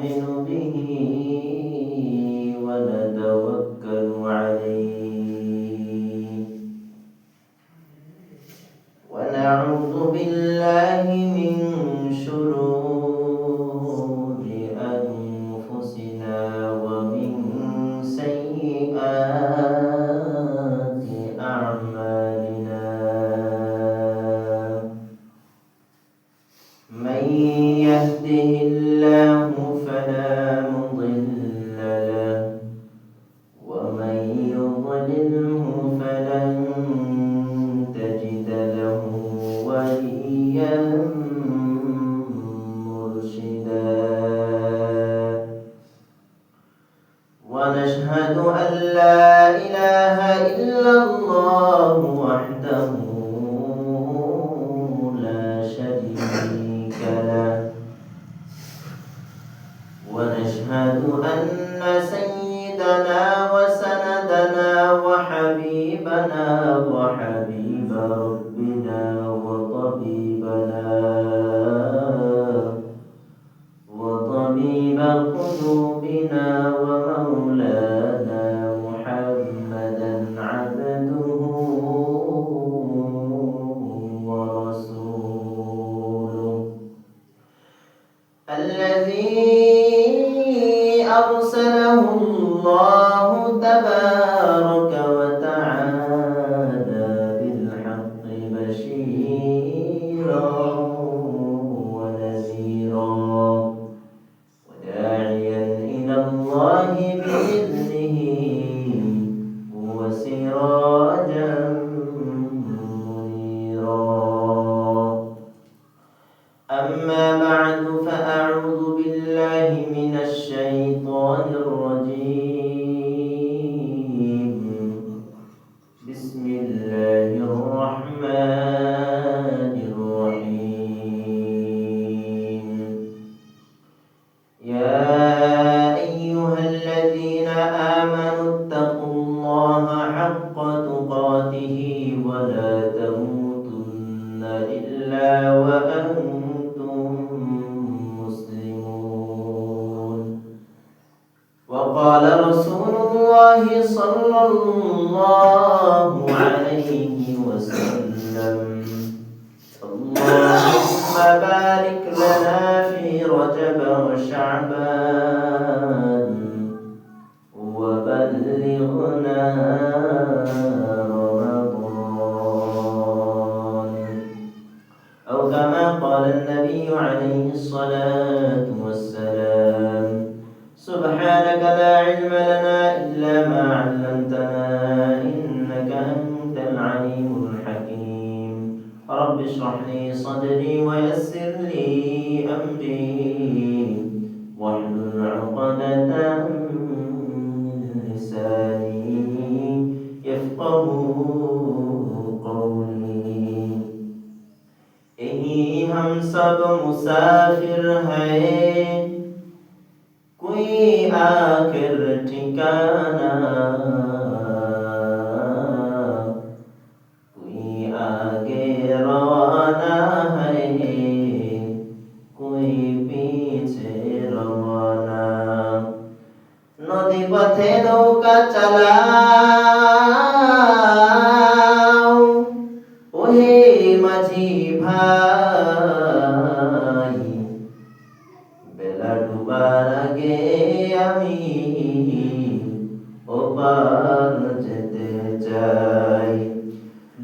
نؤمن به ونتوكل عليه ونعوذ بالله من شرور أنفسنا ومن سيئات أعمالنا من يهده الله فلا مضل له ومن يضلله فلن تجد له وليا مرشدا ونشهد أن لا إله إلا الله وحده لا شريك له ونشهد أن سيدنا وسندنا وحبيبنا وحبيب ربنا وطبيب قلوبنا ومولانا محمدا عبده ورسوله الذي أرسله الله تبارك وتعالى بالحق بشيرا ونذيرا وداعيا إلى الله بإذنه وسراجا منيرا أما بعد فأعوذ بالله من الشيطان الرجيم بسم الله الرحمن الرحيم يا أيها الذين آمنوا اتقوا الله حق تقاته ولا تموتن إلا وأنتم مسلمون وقال رسول الله صلى الله عليه وسلم اللهم بارك لنا في رجب وشعبان وبلغنا رمضان أو كما قال النبي عليه الصلاة والسلام سبحانك لا علم لنا إلا ما علمتنا إنك أنت العليم الحكيم رب اشرح لي صدري ويسر لي أمري واحلل عقدة من لساني يفقه قولي यही हम सब मुसाफिर हैं कोई आखिर ठिकाना कोई आगे रवाना है कोई पीछे रवाना नदी पथे नौका चालाओ ओहे माझी भाई बेला डुবার আগে আমি ওপার যেতে চাই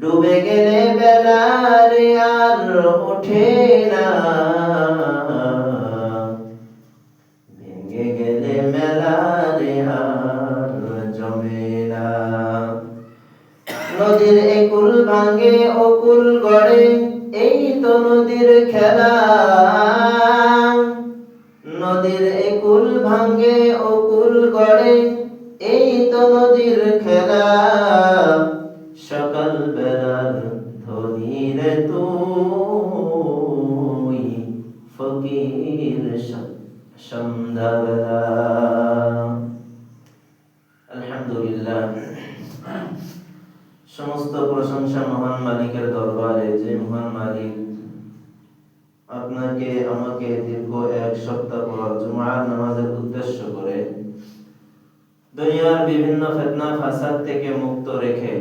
ডুবে গেলে বেলার আর ওঠে না ভেঙে গেলে মেলার আর জমে না নদীর একুল ভাঙে অকুল গড়ে এই তো নদীর খেলা নদীর একুল ভাঙে অকুল গড়ে এই তো নদীর খেলা সকাল বেলার ধনীর তুই ফকির সন্ধ্যাবেলা আলহামদুলিল্লাহ সমস্ত প্রশংসা মহান মালিকের দরবারে যে মহান মালিক আপনাকে আমাকে দীর্ঘ এক সপ্তাহ পর জুমার নামাজের উদ্দেশ্য করে দুনিয়ার বিভিন্ন ফিতনা ফাসাদ থেকে মুক্ত রেখে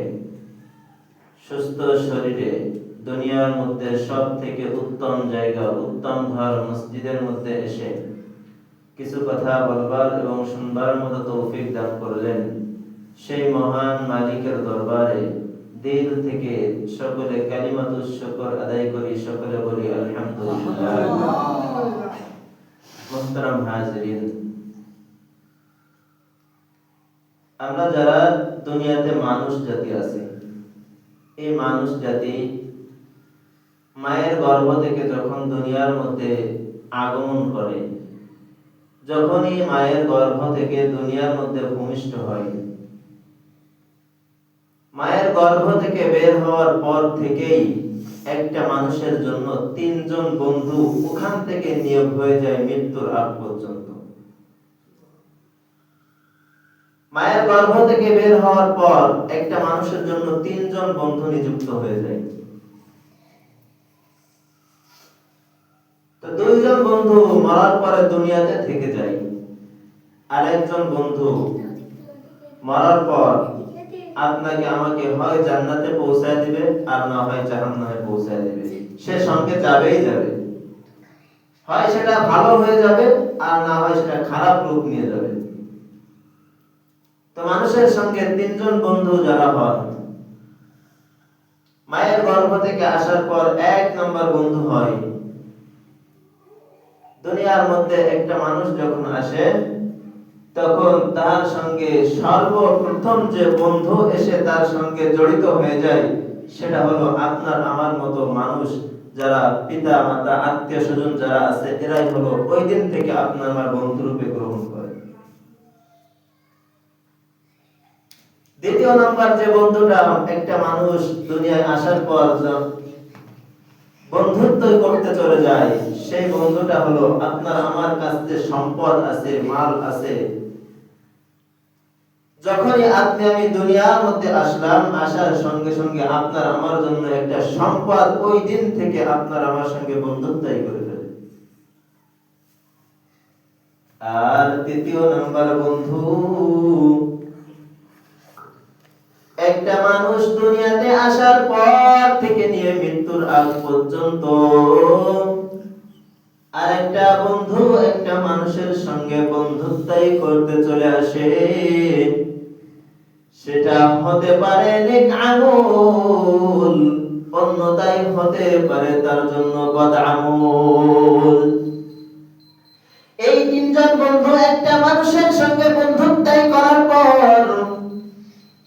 সুস্থ শরীরে দুনিয়ার মধ্যে সব থেকে উত্তম জায়গা, উত্তম ঘর মসজিদের মধ্যে এসে কিছু কথা বলবার এবং শুনবার মতো তৌফিক দান করলেন। সেই মহান মালিকের দরবারে দিল থেকে সকলে কালিমাতুশ শুকর আদায় করি, সকলে বলি আলহামদুলিল্লাহ। মুহতারাম হাজিরিন, আমরা যারা দুনিয়াতে মানুষ জাতি আছি, এই মানুষ জাতি মায়ের গর্ভ থেকে যখন দুনিয়ার মধ্যে আগমন করে, যখনই মায়ের গর্ভ থেকে দুনিয়ার মধ্যে ভূমিষ্ঠ হয়, মায়ের গর্ভ থেকে বের হওয়ার পর থেকেই একটা মানুষের জন্য তিনজন বন্ধু ওখান থেকে নিয়োগ হয়ে যায় মৃত্যুর আগ পর্যন্ত। মায়ের গর্ভ থেকে বের হওয়ার পর একটা মানুষের জন্য তিনজন বন্ধু নিযুক্ত হয়ে যায়। তো দুইজন বন্ধু মরার পরে দুনিয়াতে থেকে যায়, আর একজন বন্ধু মরার পর আপনাকে আমাকে হয় জান্নাতে পৌঁছায় দিবে, আর না হয় জাহান্নামে পৌঁছায় দিবে। সে সঙ্গে যাবেই যাবে, হয় সেটা ভালো হয়ে যাবে, আর না হয় সেটা খারাপ রূপ নিয়ে যাবে। তো মানুষের সঙ্গে তিনজন বন্ধু যারা হন, মায়ের গর্ভ থেকে আসার পর এক নম্বর বন্ধু হয়, দুনিয়ার মধ্যে একটা মানুষ যখন আসে তখন তার সঙ্গে সর্বপ্রথম যে বন্ধু এসে তার সঙ্গে জড়িত হয়ে যায় সেটা হলো আপনার আমার মতো মানুষ, যারা পিতা মাতা আত্মীয় স্বজন যারা আছে, এরাই হলো ওই দিন থেকে আপনার আমার বন্ধু রূপে গ্রহণ করে। দ্বিতীয় নাম্বার যে বন্ধুটা একটা মানুষ দুনিয়ায় আসার পর বন্ধুত্ব করতে চলে যায়, সেই বন্ধুটা হলো আপনার আমার কাছে সম্পদ আছে, মাল আছে, যখনই আপনি আমি দুনিয়ার মধ্যে আসলাম, আসার সঙ্গে সঙ্গে আপনার আমার জন্য একটা সম্পদ ওই দিন থেকে আপনার আমার সঙ্গে বন্ধুত্বই করে ফেলে। আর তৃতীয় নাম্বার বন্ধু, একটা মানুষ দুনিয়াতে আসার পর থেকে নিয়ে মৃত্যুর আগ পর্যন্ত আর একটা বন্ধু একটা মানুষের সঙ্গে বন্ধুত্বই করতে চলে আসে, সেটা হতে পারে নেক আমল, অন্যথায় হতে পারে তার জন্য বদ আমল। এই তিনজন বন্ধু একটা মানুষের সঙ্গে বন্ধুত্বই করার পর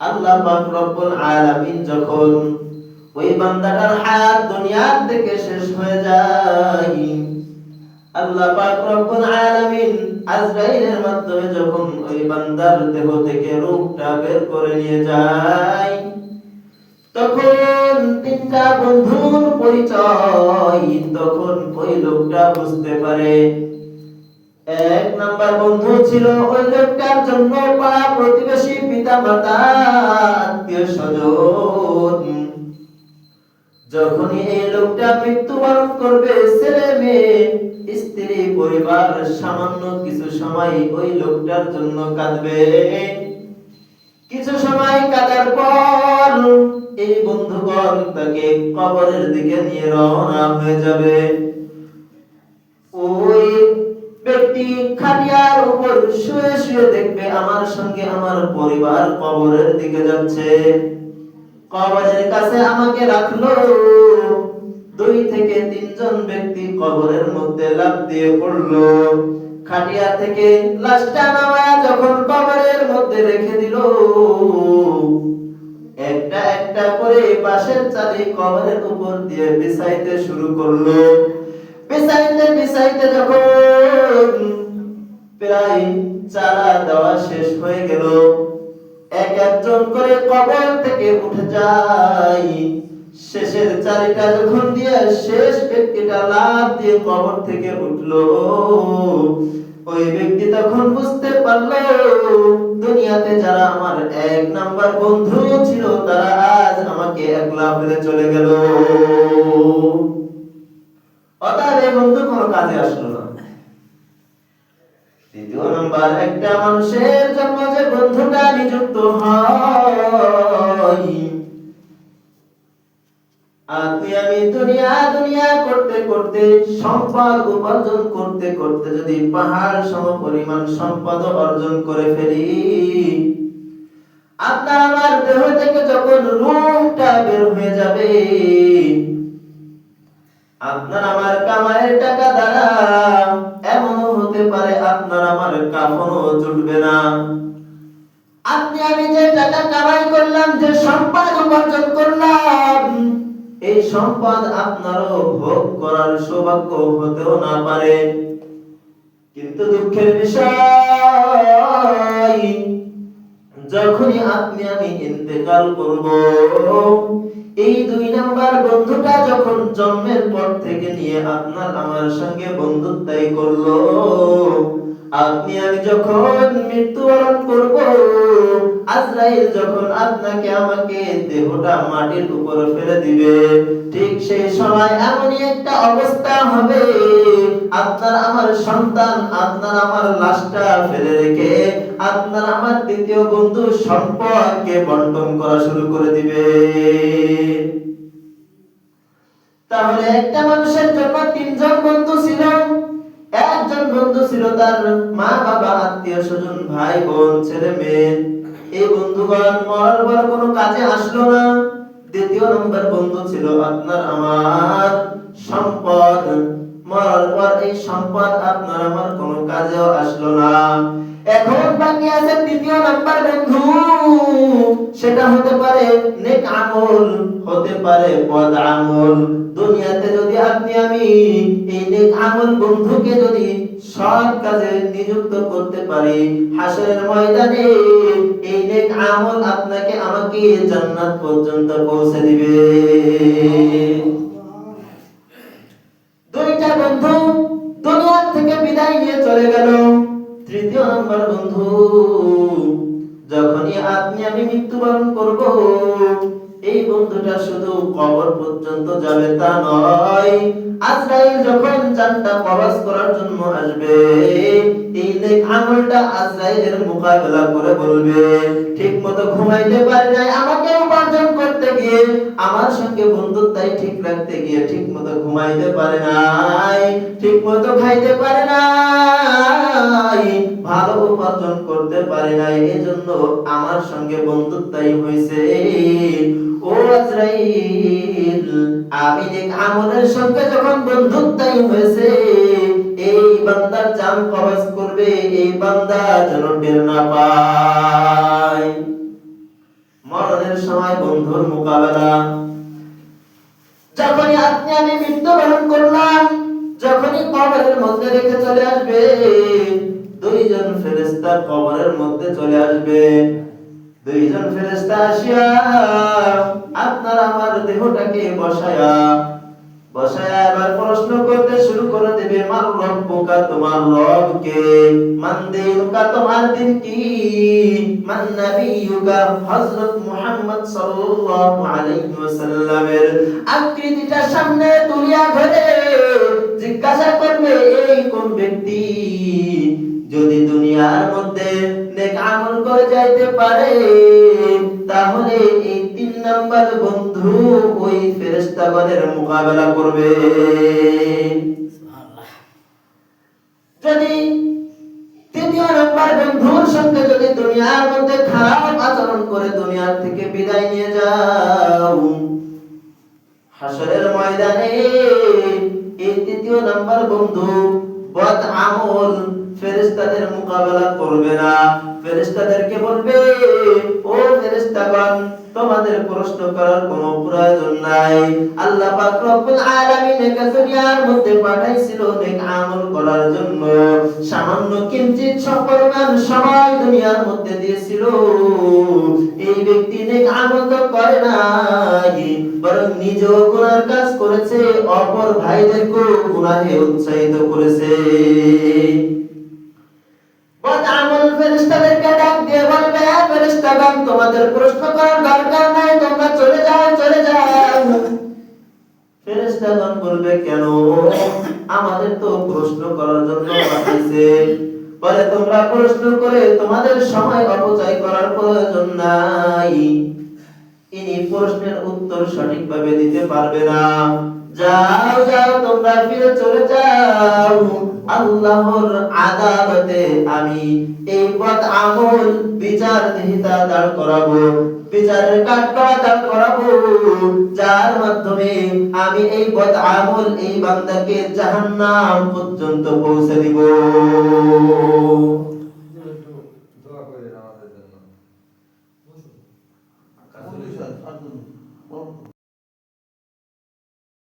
আল্লাহ পাক রব্বুল আলামিন যখন ওই বান্দাটার হায়াত দুনিয়ার থেকে শেষ হয়ে যায়, আল্লাহ পাক রব্বুল আলামিন আজরাইলের মাধ্যমে যখন ওই বান্দার দেহ থেকে রূহটা বের করে নিয়ে যায়, তখন তিনটা বন্ধুর পরিচয় তখন ওই লোকটা বুঝতে পারে। এক নাম্বার বন্ধু ছিল ওই লোকটার জন্য পাড়া প্রতিবেশী, পিতা মাতা, আত্মীয় স্বজন। যখনই এই লোকটা মৃত্যুবরণ করবে, ছেলে মেয়ে স্ত্রী পরিবার সামান্য কিছু সময় ওই লোকটার জন্য কাঁদবে। কিছু সময় কাঁদার পর এই বন্ধুগণ তাকে কবরের দিকে নিয়ে রওনা হয়ে যাবে। ওই ব্যক্তি খাটিয়ার উপর শুয়ে শুয়ে দেখবে আমার সঙ্গে আমার পরিবার কবরের দিকে যাচ্ছে, কবরের কাছে আমাকে রাখলো। 2 থেকে 3 জন ব্যক্তি কবরের মধ্যে লাফ দিয়ে পড়লো, খাটিয়া থেকে লাশটা নামায়া যখন কবরের মধ্যে রেখে দিল, একটা একটা করে বাঁশের চালি কবরের উপর দিয়ে বিছাইতে শুরু করলো। বিছাইতে বিছাইতে যখন প্রায় চালা দেওয়া শেষ হয়ে গেল, এক একজন করে কবর থেকে উঠে যায়। শেষের চালিটা যখন দিয়ে শেষ ব্যক্তিটা লাফ দিয়ে কবর থেকে উঠলো, ওই ব্যক্তি তখন বুঝতে পারলো দুনিয়াতে যারা আমার এক নাম্বার বন্ধু ছিল তারা আজ আমাকে একলা ফেলে চলে গেল। অতএব বন্ধু কোনো কাজে আসলো না। দ্বিতীয় নাম্বার, একটা মানুষের জন্য যে বন্ধুটা নিযুক্ত হয়, আপনি আমি দুনিয়া দুনিয়া করতে করতে, সম্পদ উপার্জন করতে করতে যদি পাহাড় সমপরিমাণ সম্পদ অর্জন করে ফেলি, আপনার আমার দেহ থেকে যখন রূহটা বের হয়ে যাবে, আপনার আমার কামাইয়ের টাকা দ্বারা এমনও হতে পারে আপনার আমার কাফনও জুটবে না। আপনি আমি যে টাকা কামাই করলাম, যে সম্পদ উপার্জন করলাম, এই সম্পদ আপনারও ভোগ করার সৌভাগ্য হতেও না পারে। কিন্তু দুঃখের বিষয়, যখনই আপনি আমি ইন্তেকাল করব, এই 2 নাম্বার বন্ধুটা যখন জন্মের পর থেকে নিয়ে আপনার আমার সঙ্গে বন্ধুত্বই করলো, আপনি আমি যখন মৃত্যুবরণ করব, আজরাইল যখন আপনাকে আমাকে দেহটা মাটির উপর ফেলে দিবে, ঠিক সেই সময় এমনই একটা অবস্থা হবে, আপনার আমার সন্তান আপনার আমার লাশটা ফেলে রেখে আপনার আমার দ্বিতীয় বন্ধু সম্পদকে বন্টন করা শুরু করে দিবে। তাহলে একটা মানুষের জন্য 3 জন বন্ধু ছিল। একজন বন্ধু ছিল তার মা বাবা, আত্মীয় স্বজন, ভাই বোন, ছেলে মেয়ে। এই বন্ধুগণ মরার পর কোনো কাজে আসলো না। দ্বিতীয় নম্বর বন্ধু ছিল আপনার আমার সম্পদ। মরার পর এই সম্পদ আপনার আমার কোনো কাজেও আসলো না। এখন বাকি আছে তৃতীয় নাম্বার বন্ধু। সেটা হতে পারে নেক আমল, হতে পারে বদ আমল। দুনিয়াতে যদি আপনি আমি এই নেক আমল বন্ধুকে যদি সৎ কাজে নিযুক্ত করতে পারি, হাসরের ময়দানে এই নেক আমল আপনাকে আমাকে জান্নাত পর্যন্ত পৌঁছে দিবে। 2টা বন্ধু দুনিয়া থেকে বিদায় নিয়ে চলে গেল। তৃতীয় নাম্বার বন্ধু, যখনই আপনি আমি মৃত্যুবরণ করব, এই বন্ধুটা শুধু কবর পর্যন্ত যাবে তা নয়, আজরাইল যখন জানটা কবজ করার জন্য আসবে, এই নেক আমলটা আজরাইলের মোকাবেলা করে বলবে, ঠিকমতো ঘুমাইতে পারে নাই, আমাকে উপার্জন করতে গিয়ে, আমার সঙ্গে বন্ধুত্বই ঠিক রাখতে গিয়ে ঠিকমতো ঘুমাইতে পারে নাই, ঠিকমতো খাইতে পারে নাই, ভালো উপার্জন করতে পারে নাই, এজন্য আমার সঙ্গে বন্ধুত্বই হয়েছে। ও আজরাইল, আমি নেক আমলের সঙ্গে যখন বন্ধুত্বই হয়েছে, এই বান্দার জান কবজ করবে, এই বান্দা যেন টের না পায়। মরণের সময় বন্ধুর মোকাবেলা। যখনই আপনি আমি মৃত্যুবরণ করলাম, যখনই কবরের মধ্যে রেখে চলে আসবে, 2 জন ফেরেশতা কবরের মধ্যে চলে আসবে। 2 জন ফেরেশতা আসিয়া আপনার আমার দেহটাকে বসায়া এবার প্রশ্ন করতে শুরু করে দেবে, মান রব্বুকা, তোমার রব কে? মান দীনুকা, তোমার দিন কি? মান নাবিয়ুকা, হযরত মুহাম্মদ সাল্লাল্লাহু আলাইহি ওয়াসাল্লামের আকৃতিটা সামনে তুলিয়া ধরে জিজ্ঞাসা করবে, এই কোন ব্যক্তি যদি দুনিয়ার মধ্যে নেক আমল করে যাইতে পারে, তাহলে এই 3 নাম্বার বন্ধু ওই ফেরেশতাগণের মোকাবেলা করবে। যদি 3 নাম্বার বন্ধুর সঙ্গে যদি দুনিয়ার মধ্যে খারাপ আচরণ করে দুনিয়ার থেকে বিদায় নিয়ে যাও, হাসরের ময়দানে এই 3 নাম্বার বন্ধু বদ আমল ফেরেশতাদের মোকাবেলা করবে না। ফেরেশতাদেরকে বলবে, ও ফেরেশতাগণ, তোমাদের প্রশ্ন করার কোনো প্রয়োজন নাই। আল্লাহ পাক রব্বুল আলামিন একে দুনিয়ার মধ্যে পাঠাইছিল নেক আমল করার জন্য। সামান্য কিঞ্চিত পরিমাণ সময় দুনিয়ার মধ্যে দিয়েছিল। এই ব্যক্তি নেক আমল তো করে নাই, বরং নিজেও গুনার কাজ করেছে, অপর ভাইদেরকেও গুনাহে উৎসাহিত করেছে। বদ আমল ফেরেশতাদেরকে ডাক দিয়ে বলবে, ফেরেশতাগণ, তোমাদের প্রশ্ন করার দরকার নাই, তোমরা চলে যাও, চলে যাও। ফেরেশতাগণ বলবে, কেন? আমাদের তো প্রশ্ন করার জন্য পাঠাইছে, বলে তোমরা প্রশ্ন করে তোমাদের সময় অপচয় করার প্রয়োজন নাই। ইনি প্রশ্নের উত্তর সঠিকভাবে দিতে পারবে না। যাও যাও তোমরা ফিরে চলে যাও, আল্লাহর আদালতে আমি এই বদ আমল বিচার দেহিতা দাঁড় করাবো, বিচারের কাঠগড়া দাঁড় করাবো, যার মাধ্যমে আমি এই বদ আমল এই বান্দাকে জাহান্নাম পর্যন্ত পৌঁছে দিব।